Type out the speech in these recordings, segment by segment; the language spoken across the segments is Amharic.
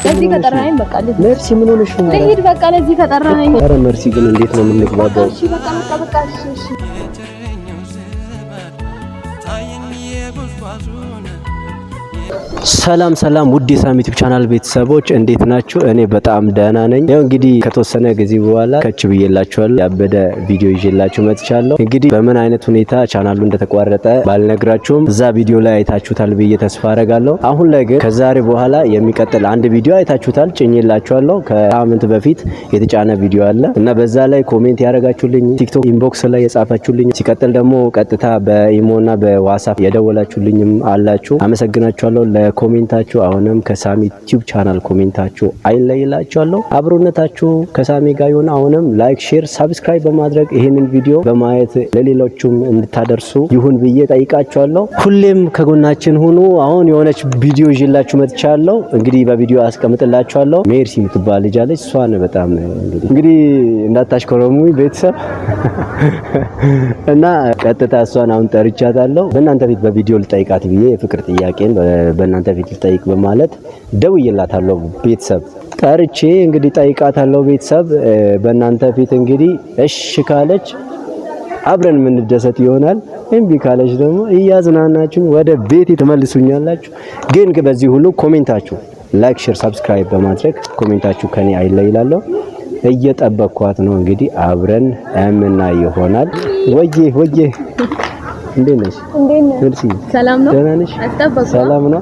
ለዚህ ከጠራኸኝ በቃ መርሲ ምን ሆነሽ ነው? ልሂድ በቃ ለዚህ ከጠራኸኝ። ኧረ መርሲ ግን እንዴት ነው የምንግባባው? እሺ በቃ እሺ ሰላም ውድ የሳሚ ዩቲዩብ ቻናል ቤተሰቦች እንዴት ናችሁ? እኔ በጣም ደህና ነኝ። ያው እንግዲህ ከተወሰነ ጊዜ በኋላ ከች ብዬላችኋለሁ። ያበደ ቪዲዮ ይዤላችሁ መጥቻለሁ። እንግዲህ በምን አይነት ሁኔታ ቻናሉ እንደተቋረጠ ባልነግራችሁም እዛ ቪዲዮ ላይ አይታችሁታል ብዬ ተስፋ አደርጋለሁ። አሁን ላይ ግን ከዛሬ በኋላ የሚቀጥል አንድ ቪዲዮ አይታችሁታል፣ ጭኜላችኋለሁ። ከሳምንት በፊት የተጫነ ቪዲዮ አለ እና በዛ ላይ ኮሜንት ያደረጋችሁልኝ፣ ቲክቶክ ኢንቦክስ ላይ የጻፋችሁልኝ፣ ሲቀጥል ደግሞ ቀጥታ በኢሞና በዋትስአፕ የደወላችሁልኝም አላችሁ። አመሰግናችኋለሁ ለኮሜንታችሁ። አሁንም ከሳሚ ዩቲዩብ ቻናል ኮሜንታችሁ አይለይላችኋለሁ። አብሮነታችሁ ከሳሚ ጋር ይሁን። አሁንም ላይክ፣ ሼር፣ ሰብስክራይብ በማድረግ ይሄንን ቪዲዮ በማየት ለሌሎችም እንድታደርሱ ይሁን ብዬ ጠይቃችኋለሁ። ሁሌም ከጎናችን ሁኑ። አሁን የሆነች ቪዲዮ ይዤላችሁ መጥቻለሁ። እንግዲህ በቪዲዮ አስቀምጥላችኋለሁ። ሜርሲ የምትባል ልጅ አለች። እሷን በጣም እንግዲህ እንዳታሽኮረሙ ቤተሰብ እና ቀጥታ እሷን አሁን ጠርቻታለሁ። በእናንተ ፊት በቪዲዮ ልጠይቃት ብዬ የፍቅር ጥያቄን በእናንተ ፊት ልጠይቅ በማለት ደውዬላታለሁ። ቤተሰብ ጠርቼ እንግዲህ ጠይቃታለሁ። ቤተሰብ በእናንተ ፊት እንግዲህ እሺ ካለች አብረን የምንደሰት ይሆናል። እምቢ ካለች ደግሞ እያዝናናችሁ ወደ ቤት ትመልሱኛላችሁ። ግን በዚህ ሁሉ ኮሜንታችሁ ላይክ፣ ሼር፣ ሰብስክራይብ በማድረግ ኮሜንታችሁ ከኔ አይለይላለሁ። እየጠበቅኳት ነው እንግዲህ አብረን የምናይ ይሆናል። ወዬ እንዴት ነሽ? እርሲ ሰላም ነው? ደህና ነሽ? ሰላም ነው?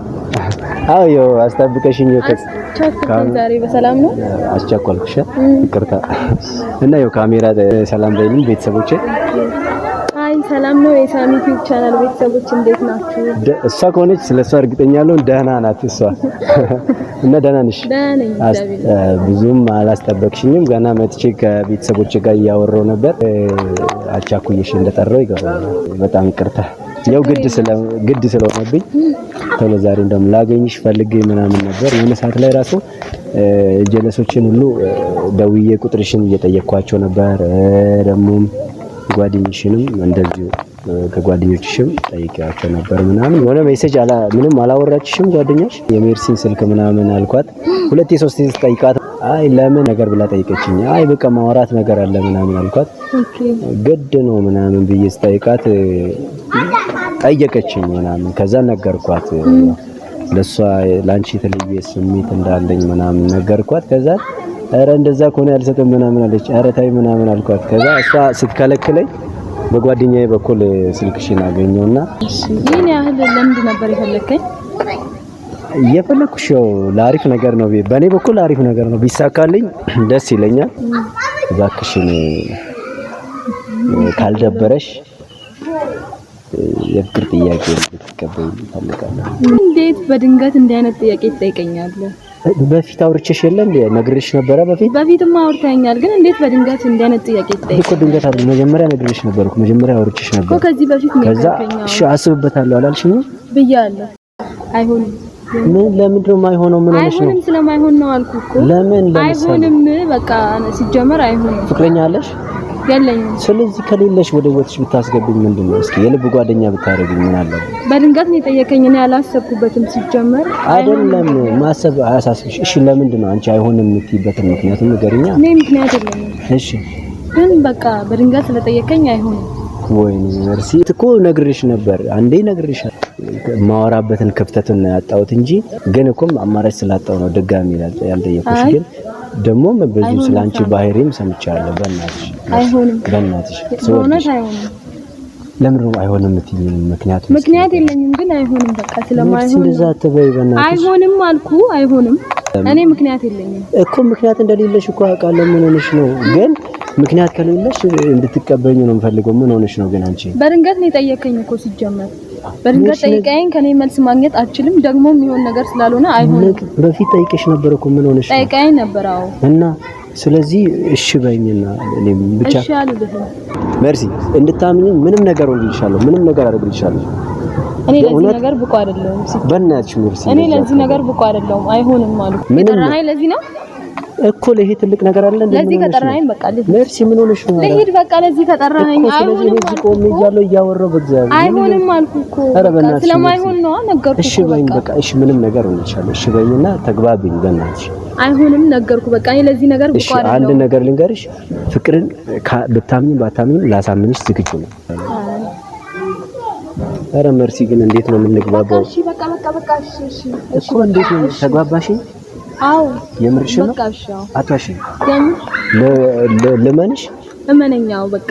አዎ አስጠብቀሽኝ ዛሬ በሰላም ነው? አስቸኳልኩሽ፣ ይቅርታ። እና ካሜራ ሰላም በይልኝ ቤተሰቦቼ። አይ ሰላም ነው። የሳሚ ዩቲዩብ ቻናል ቤተሰቦች እንዴት ናችሁ? እሷ ከሆነች ስለሷ እርግጠኛ ነኝ ደህና ናት እሷ። እና ደህና ነሽ? ደህና ነኝ። ብዙም አላስጠበቅሽኝም። ገና መጥቼ ከቤተሰቦቼ ጋር እያወራሁ ነበር። አቻኩዬሽ እንደጠራው ይገባል። በጣም ይቅርታ። ያው ግድ ስለሆነብኝ ቶሎ ዛሬ እንደም ላገኝሽ ፈልጌ ምናምን ነበር። የሆነ ሰዓት ላይ ራሱ ጀለሶችን ሁሉ ደውዬ ቁጥርሽን እየጠየቅኳቸው ነበር። ደሞም ጓደኞችሽንም እንደዚሁ ከጓደኞችሽም ጠይቄያቸው ነበር ምናምን። የሆነ ሜሴጅ ምንም አላወራችሽም ጓደኛሽ? የሜርሲን ስልክ ምናምን አልኳት። ሁለቴ ሶስቴ ጠይቃት፣ አይ ለምን ነገር ብላ ጠይቀችኝ። አይ በቃ ማውራት ነገር አለ ምናምን አልኳት። ግድ ነው ምናምን ብዬ ስጠይቃት ጠየቀችኝ ምናምን። ከዛ ነገርኳት ለሷ ላንቺ የተለየ ስሜት እንዳለኝ ምናምን ነገርኳት። ከዛ ኧረ እንደዛ ከሆነ ያልሰጠም ምናምን አለች። ኧረ ታይ ምናምን አልኳት። ከዛ እሷ ስትከለክለኝ በጓደኛዬ በኩል ስልክሽን አገኘውና ይሄን ያህል ለምንድን ነበር የፈለከኝ? የፈለኩሽ ያው ለአሪፍ ነገር ነው። በእኔ በኩል አሪፍ ነገር ነው። ቢሳካልኝ ደስ ይለኛል። እባክሽን ካልደበረሽ የፍቅር ጥያቄ ልትቀበይ ፈልጋለሁ። እንዴት በድንገት እንዲህ አይነት ጥያቄ ትጠይቀኛለህ? በፊት አውርቼሽ የለ እንዴ? ነግሬሽ ነበረ። በፊትማ አውርተኸኛል፣ ግን እንዴት በድንገት እንዲህ አይነት ጥያቄ ትጠይቀኛለህ? እኮ ድንገት አይደል፣ መጀመሪያ ነግሬሽ ነበርኩ። መጀመሪያ አውርቼሽ ነበር እኮ ከዚህ በፊት ነው። ከዛ እሺ አስብበታለሁ አላልሽኝም? ብያለሁ። አይሆንም። ለምን ነው የማይሆነው? ምን ሆነሽ ነው? አይሆንም ስለማይሆን ነው አልኩህ እኮ። ለምን አይሆንም? በቃ ሲጀመር አይሆንም። ፍቅረኛ አለሽ? የለኝም። ስለዚህ ከሌለሽ ወደ ህይወትሽ ብታስገብኝ ምንድነው? እስኪ የልብ ጓደኛ ብታረግኝ ምን አለበት? በድንገት ነው የጠየቀኝ። እኔ አላሰብኩበትም ሲጀመር። አይደለም ማሰብ አያሳስብሽ? እሺ ለምንድን ነው አንቺ አይሆንም የምትይበትን ምክንያቱም ንገሪኛ። እኔ ምክንያት የለኝም። እሺ ግን በቃ በድንገት ስለጠየቀኝ አይሆንም። ወይኔ መርሲ እኮ ነግሬሽ ነበር። አንዴ ነግሬሽ ማወራበትን ክፍተቱን ያጣሁት እንጂ ግን እኮ አማራጭ ስላጣው ነው ድጋሚ ያልጠየኩሽ። ግን ደግሞ ብዙ ስላንቺ ባህሪም ሰምቻለሁ። በእናትሽ ስለሆነስ አይሆንም። ለምን ነው አይሆንም የምትይኝ? ምክንያት የለኝም። ግን አይሆንም በቃ ስለማይሆን እንደዛ አትበይ በእናትሽ። አይሆንም አልኩ። አይሆንም እኔ ምክንያት የለኝም እኮ። ምክንያት እንደሌለሽ እኮ አውቃለሁ። ምን ሆነሽ ነው? ግን ምክንያት ከሌለሽ እንድትቀበኝ ነው የምፈልገው። ምን ሆነሽ ነው ግን አንቺ? በድንገት ነው የጠየቀኝ እኮ ሲጀመር። በድንገት ጠይቀኝ ከኔ መልስ ማግኘት አልችልም። ደግሞ የሚሆን ነገር ስላልሆነ አይሆንም። በፊት ጠይቀሽ ነበር እኮ። ምን ሆነሽ ነው? ጠይቀኝ ነበር። አዎ። እና ስለዚህ እሺ በይኝና እኔም ብቻ እሺ አልልህ። መርሲ እንድታምኚኝ ምንም ነገር ወልልሻለሁ። ምንም ነገር አደርግልሻለሁ። እኔ ለዚህ ነገር ብቁ አይደለሁም። በእናትሽ መርሲ፣ እኔ ለዚህ ነገር ብቁ አይደለሁም። አይሆንም ማለት ነው። ለዚህ ነው እኮ ለይሄ ትልቅ ነገር አለ እንዴ? ለዚህ ከጠራኸኝ በቃ መርሲ ምን ሆነሽ ነው? ለሄድ በቃ ለዚህ ከጠራኸኝ አይሆንም አልኩ እኮ እያወራሁ በእግዚአብሔር አይሆንም አልኩ እኮ ስለማይሆን ነው ነገርኩ። እሺ በይኝ በቃ እሺ፣ ምንም ነገር ሆነሻለሁ። እሺ በይኝና ተግባብኝ በእናትሽ። አይሆንም ነገርኩ በቃ እኔ ለዚህ ነገር ብቻ አይደለም። እሺ አንድ ነገር ልንገርሽ፣ ፍቅርን ብታምኚ ባታምኚ ላሳምንሽ ዝግጁ ነው። ኧረ መርሲ ግን እንዴት ነው የምንግባባው? እሺ በቃ እሺ እኮ እንዴት ነው ተግባባሽኝ? አዎ የምርሽ ነው። በቃ እሺ አትዋሺ። ለምንሽ እመነኛው በቃ